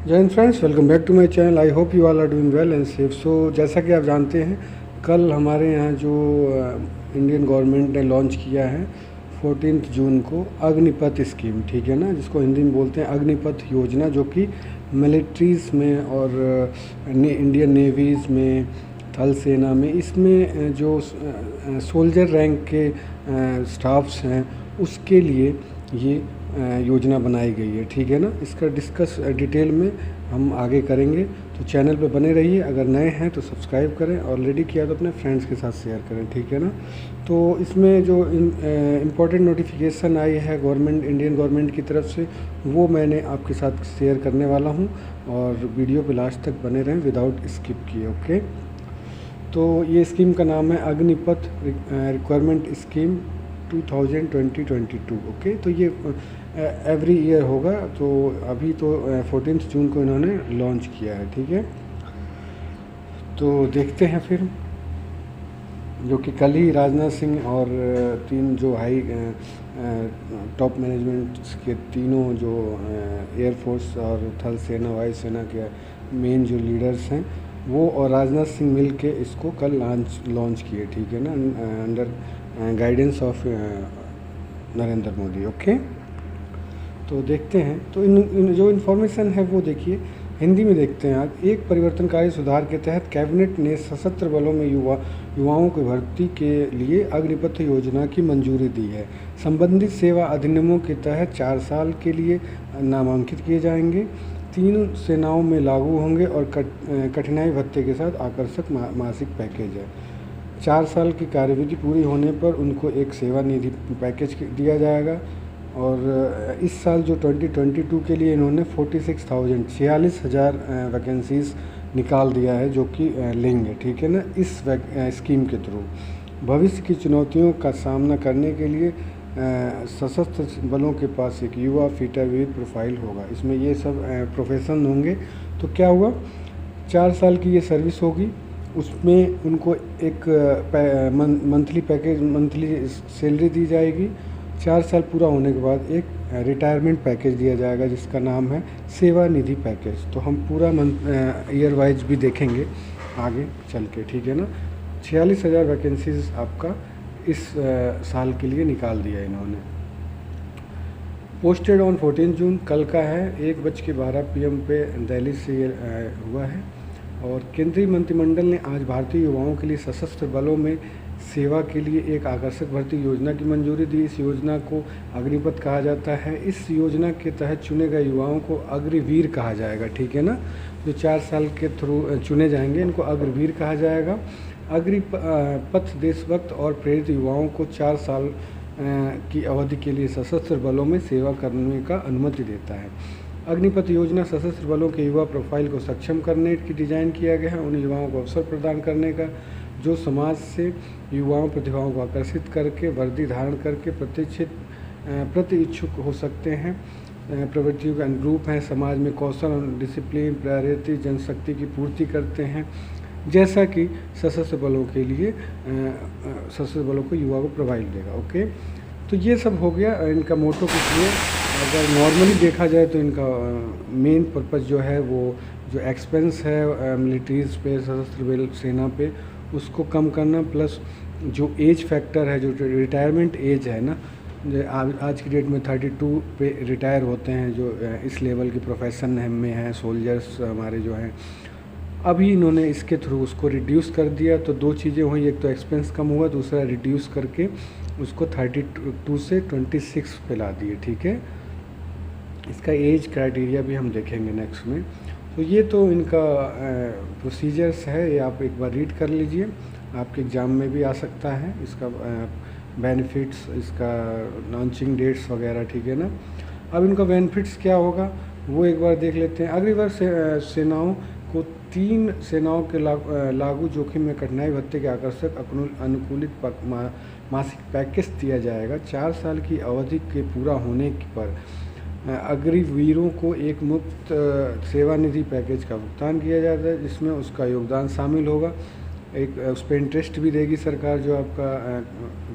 जय हिंद friends, welcome back to my channel. I hope you all are doing well and safe. So जैसा कि आप जानते हैं, कल हमारे यहाँ जो इंडियन गवर्नमेंट ने लॉन्च किया है 14 जून को अग्निपथ स्कीम, ठीक है ना, जिसको हिंदी में बोलते हैं अग्निपथ योजना, जो कि मिलिट्रीज़ में और इंडियन नेवीज़ में, थल सेना में, इसमें जो सोल्जर रैंक के स्टाफ्स हैं उसके लिए ये योजना बनाई गई है, ठीक है ना। इसका डिस्कस डिटेल में हम आगे करेंगे, तो चैनल पे बने रहिए। अगर नए हैं तो सब्सक्राइब करें, ऑलरेडी किया तो अपने फ्रेंड्स के साथ शेयर करें, ठीक है ना। तो इसमें जो इम्पोर्टेंट नोटिफिकेशन आई है इंडियन गवर्नमेंट की तरफ से, वो मैंने आपके साथ शेयर करने वाला हूँ, और वीडियो पे लास्ट तक बने रहें विदाउट स्किप किए, ओके। तो ये स्कीम का नाम है अग्निपथ रिक्वायरमेंट स्कीम 2022, ओके। तो ये एवरी ईयर होगा, तो अभी तो 14 जून को इन्होंने लॉन्च किया है, ठीक है। तो देखते हैं फिर, जो कि कल ही राजनाथ सिंह और तीन जो हाई टॉप मैनेजमेंट के तीनों जो एयरफोर्स और थल सेना, वायु सेना के मेन जो लीडर्स हैं, वो और राजनाथ सिंह मिल के इसको कल लॉन्च किए, ठीक है ना, under guidance of Narendra Modi, okay. तो देखते हैं, तो इन जो इन्फॉर्मेशन है वो देखिए, हिंदी में देखते हैं आज। एक परिवर्तनकारी सुधार के तहत कैबिनेट ने सशस्त्र बलों में युवाओं की भर्ती के लिए अग्निपथ योजना की मंजूरी दी है। संबंधित सेवा अधिनियमों के तहत 4 साल के लिए नामांकित किए जाएंगे, 3 सेनाओं में लागू होंगे और कठिनाई भत्ते के साथ आकर्षक मासिक पैकेज है। 4 साल की कार्यविधि पूरी होने पर उनको एक सेवा निधि पैकेज दिया जाएगा। और इस साल जो 2022 के लिए इन्होंने 46,000 वैकेंसीज़ निकाल दिया है, जो कि लेंगे, ठीक है ना, इस स्कीम के थ्रू। भविष्य की चुनौतियों का सामना करने के लिए सशस्त्र बलों के पास एक युवा फिटर विविध प्रोफाइल होगा। इसमें ये सब प्रोफेशन होंगे। तो क्या हुआ, 4 साल की ये सर्विस होगी, उसमें उनको एक मंथली पैकेज, मंथली सैलरी दी जाएगी। 4 साल पूरा होने के बाद एक रिटायरमेंट पैकेज दिया जाएगा, जिसका नाम है सेवा निधि पैकेज। तो हम पूरा ईयर वाइज भी देखेंगे आगे चल के, ठीक है ना। 46,000 वैकेंसीज आपका इस साल के लिए निकाल दिया इन्होंने। पोस्टेड ऑन 14 जून, कल का है, 1:12 PM पे दिल्ली से ये हुआ है। और केंद्रीय मंत्रिमंडल ने आज भारतीय युवाओं के लिए सशस्त्र बलों में सेवा के लिए एक आकर्षक भर्ती योजना की मंजूरी दी। इस योजना को अग्निपथ कहा जाता है। इस योजना के तहत चुने गए युवाओं को अग्निवीर कहा जाएगा, ठीक है ना। जो 4 साल के थ्रू चुने जाएंगे, इनको अग्निवीर कहा जाएगा। अग्निपथ देशभक्त और प्रेरित युवाओं को 4 साल की अवधि के लिए सशस्त्र बलों में सेवा करने का अनुमति देता है। अग्निपथ योजना सशस्त्र बलों के युवा प्रोफाइल को सक्षम करने की डिज़ाइन किया गया है, उन युवाओं को अवसर प्रदान करने का जो समाज से युवाओं प्रतिभाओं को आकर्षित करके वर्दी धारण करके प्रति इच्छुक हो सकते हैं। प्रवृत्तियों के अनुरूप हैं, समाज में कौशल और डिसिप्लिन, प्रायोरिटी, जनशक्ति की पूर्ति करते हैं, जैसा कि सशस्त्र बलों के लिए सशस्त्र बलों को युवा को प्रोवाइड देगा, ओके। तो ये सब हो गया इनका मोटो कुछ लिए। अगर नॉर्मली देखा जाए तो इनका मेन पर्पज़ जो है, वो जो एक्सपेंस है मिलिट्रीज़ पे, सशस्त्र बल सेना पे, उसको कम करना, प्लस जो एज फैक्टर है, जो रिटायरमेंट एज है ना, आज की डेट में 32 पे रिटायर होते हैं जो इस लेवल के प्रोफेशन में हैं, सोल्जर्स हमारे जो हैं। अभी इन्होंने इसके थ्रू उसको रिड्यूस कर दिया, तो 2 चीज़ें हुई, एक तो एक्सपेंस कम हुआ, दूसरा रिड्यूस करके उसको 32 से 26 पे ला दिए, ठीक है। इसका एज क्राइटेरिया भी हम देखेंगे नेक्स्ट में। तो ये तो इनका प्रोसीजर्स है, ये आप एक बार रीड कर लीजिए, आपके एग्ज़ाम में भी आ सकता है इसका बेनिफिट्स, इसका लॉन्चिंग डेट्स वगैरह, ठीक है ना। अब इनका बेनिफिट्स क्या होगा वो एक बार देख लेते हैं। अग्निवीर सेनाओं को 3 सेनाओं के लागू जोखिम में कठिनाई भत्ते के आकर्षक अनुकूलित मासिक पैकेज दिया जाएगा। 4 साल की अवधि के पूरा होने पर अग्निवीरों को एक मुफ्त सेवा निधि पैकेज का भुगतान किया जाता है, जिसमें उसका योगदान शामिल होगा। एक उस पर इंटरेस्ट भी देगी सरकार, जो आपका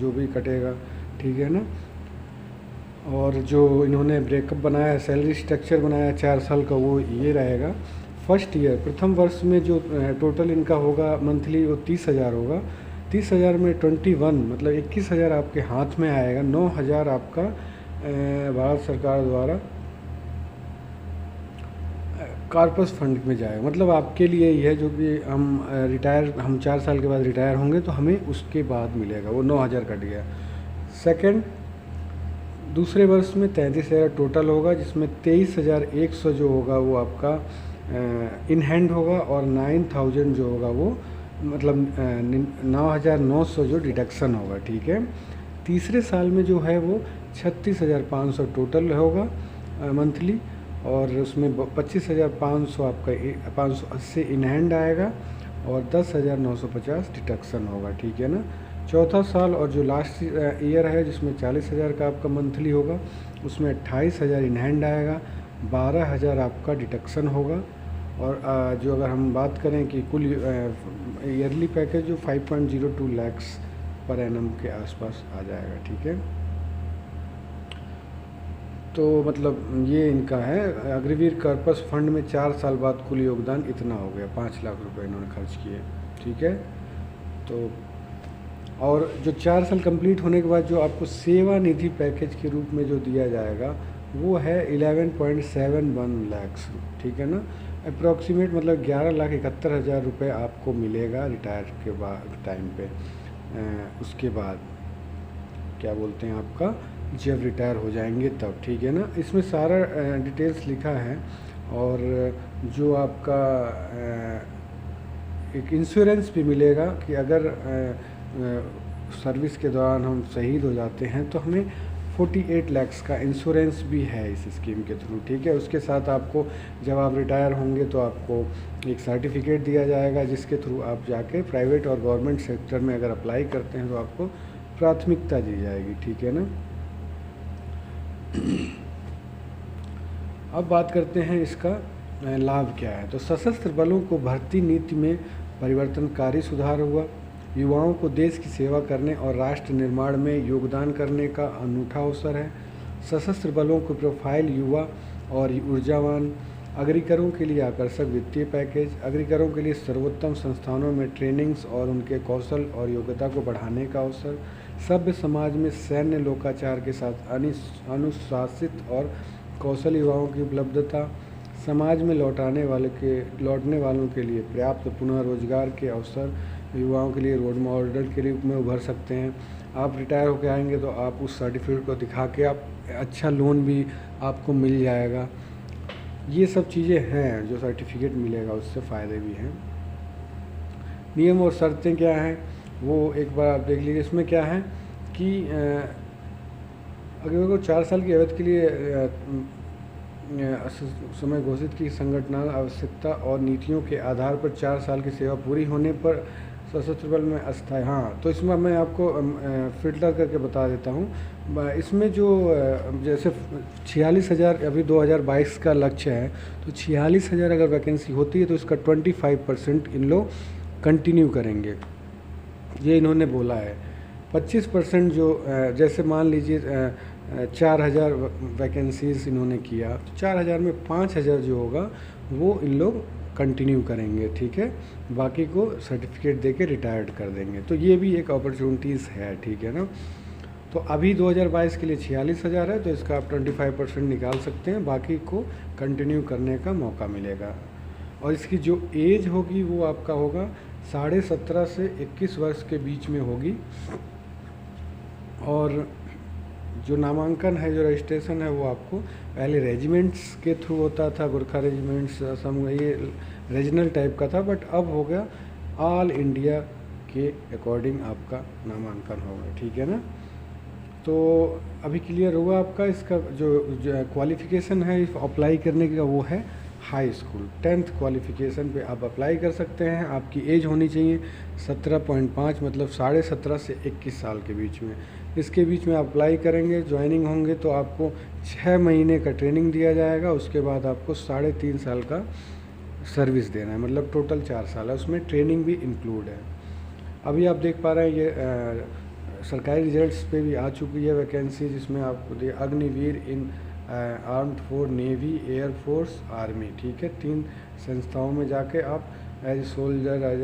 जो भी कटेगा, ठीक है ना। 4 साल की अवधि के पूरा होने पर अग्निवीरों को एक मुफ्त सेवा निधि पैकेज का भुगतान किया जाता है, जिसमें उसका योगदान शामिल होगा। एक उस पर इंटरेस्ट भी देगी सरकार, जो आपका जो भी कटेगा, ठीक है ना। और जो इन्होंने ब्रेकअप बनाया, सैलरी स्ट्रक्चर बनाया 4 साल का, वो ये रहेगा। फर्स्ट ईयर, प्रथम वर्ष में जो टोटल इनका होगा मंथली वो 30,000 होगा। 30,000 में 21 मतलब 21,000 आपके हाथ में आएगा। 9,000 आपका भारत सरकार द्वारा कॉर्पस फंड में जाएगा। मतलब आपके लिए यह है, जो कि हम 4 साल के बाद रिटायर होंगे तो हमें उसके बाद मिलेगा, वो 9,000 कट गया। सेकंड, दूसरे वर्ष में 33,000 टोटल होगा, जिसमें 23,100 जो होगा वो आपका इन हैंड होगा, और 9,000 जो होगा वो मतलब 9,900 जो डिडक्शन होगा, ठीक है। तीसरे साल में जो है वो 36,500 टोटल होगा मंथली, और उसमें 25,500 आपका 580 इन हैंड आएगा, और 10,950 डिडक्शन होगा, ठीक है ना। चौथा साल और जो लास्ट ईयर है, जिसमें 40,000 का आपका मंथली होगा, उसमें 28,000 इन हैंड आएगा, 12,000 आपका डिडक्शन होगा, और जो अगर हम बात करें कि कुल ईयरली पैकेज जो 5.02 लाख पर एनम के आसपास आ जाएगा, ठीक है। तो मतलब ये इनका है। अग्निवीर कॉर्पस फंड में 4 साल बाद कुल योगदान इतना हो गया, 5 लाख रुपए इन्होंने खर्च किए, ठीक है। तो और जो 4 साल कंप्लीट होने के बाद जो आपको सेवा निधि पैकेज के रूप में जो दिया जाएगा वो है 11.71 लाख, ठीक है ना। अप्रॉक्सीमेट मतलब 11,71,000 रुपये आपको मिलेगा रिटायर के बाद टाइम पे। उसके बाद क्या बोलते हैं आपका, जब रिटायर हो जाएंगे तब, ठीक है ना। इसमें सारा डिटेल्स लिखा है, और जो आपका एक इंश्योरेंस भी मिलेगा कि अगर सर्विस के दौरान हम शहीद हो जाते हैं तो हमें 48 लाख का इंश्योरेंस भी है इस स्कीम के थ्रू, ठीक है। उसके साथ आपको जब आप रिटायर होंगे तो आपको एक सर्टिफिकेट दिया जाएगा, जिसके थ्रू आप जाके प्राइवेट और गवर्नमेंट सेक्टर में अगर अप्लाई करते हैं तो आपको प्राथमिकता दी जाएगी, ठीक है ना। अब बात करते हैं इसका लाभ क्या है। तो सशस्त्र बलों को भर्ती नीति में परिवर्तनकारी सुधार हुआ। युवाओं को देश की सेवा करने और राष्ट्र निर्माण में योगदान करने का अनूठा अवसर है। सशस्त्र बलों को प्रोफाइल युवा और ऊर्जावान, अग्रिकरों के लिए आकर्षक वित्तीय पैकेज, अग्रिकरों के लिए सर्वोत्तम संस्थानों में ट्रेनिंग्स और उनके कौशल और योग्यता को बढ़ाने का अवसर, सभ्य समाज में सैन्य लोकाचार के साथ अनुशासित और कौशल युवाओं की उपलब्धता, समाज में लौटने वालों के लिए पर्याप्त पुनः रोजगार के अवसर, युवाओं के लिए रोल मॉडल के रूप में उभर सकते हैं। आप रिटायर होकर आएंगे तो आप उस सर्टिफिकेट को दिखा के आप अच्छा लोन भी आपको मिल जाएगा। ये सब चीज़ें हैं, जो सर्टिफिकेट मिलेगा उससे फ़ायदे भी हैं। नियम और शर्तें क्या हैं वो एक बार आप देख लीजिए। इसमें क्या है कि अगर वो 4 साल की अवधि के लिए समय घोषित की संगठनात्मक आवश्यकता और नीतियों के आधार पर 4 साल की सेवा पूरी होने पर सशस्त्र बल में अस्थायी, हाँ तो इसमें मैं आपको फिल्टर करके बता देता हूँ। इसमें जो जैसे 46,000 अभी 2022 का लक्ष्य है, तो 46,000 अगर वैकेंसी होती है तो इसका 25% इन लोग कंटिन्यू करेंगे, ये इन्होंने बोला है। 25% जो जैसे मान लीजिए 4,000 वैकेंसीज इन्होंने किया, तो 4,000 में 5,000 जो होगा वो इन लोग कंटिन्यू करेंगे, ठीक है। बाकी को सर्टिफिकेट देके रिटायर्ड कर देंगे। तो ये भी एक अपॉर्चुनिटीज़ है, ठीक है ना। तो अभी 2022 के लिए 46,000 है, तो इसका आप 25% निकाल सकते हैं, बाकी को कंटिन्यू करने का मौका मिलेगा। और इसकी जो एज होगी वो आपका होगा 17.5 से 21 वर्ष के बीच में होगी। और जो नामांकन है, जो रजिस्ट्रेशन है, वो आपको पहले रेजिमेंट्स के थ्रू होता था, गोरखा रेजिमेंट्स असम, ये रीजनल टाइप का था, बट अब हो गया ऑल इंडिया के अकॉर्डिंग आपका नामांकन होगा, ठीक है ना। तो अभी क्लियर हुआ आपका। इसका जो क्वालिफ़िकेशन है अप्लाई करने का वो है हाई स्कूल 10th क्वालिफ़िकेशन पे आप अप्लाई कर सकते हैं। आपकी एज होनी चाहिए 17.5 मतलब 17.5 से 21 साल के बीच में। इसके बीच में अप्लाई करेंगे, ज्वाइनिंग होंगे तो आपको 6 महीने का ट्रेनिंग दिया जाएगा। उसके बाद आपको 3.5 साल का सर्विस देना है, मतलब टोटल 4 साल है, उसमें ट्रेनिंग भी इंक्लूड है। अभी आप देख पा रहे हैं ये सरकारी रिजल्ट्स पे भी आ चुकी है वैकेंसी, जिसमें आपको the Agniveer in armed force, navy, air force, army, ठीक है। 3 संस्थाओं में जाके आप एज सोल्जर एज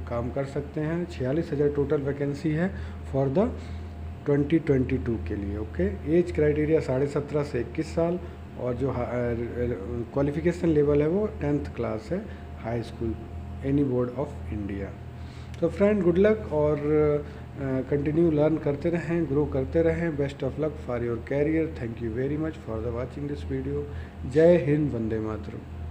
काम कर सकते हैं। 46,000 टोटल वैकेंसी है फॉर द 2022 के लिए। ओके, एज क्राइटेरिया 17.5 से 21 साल, और जो क्वालिफिकेशन लेवल है वो 10th क्लास है, high school, any board of India. तो फ्रेंड, गुड लक, और कंटिन्यू लर्न करते रहें, ग्रो करते रहें। Best of luck for your career. Thank you very much for the watching this video. जय हिंद, वंदे मातरम।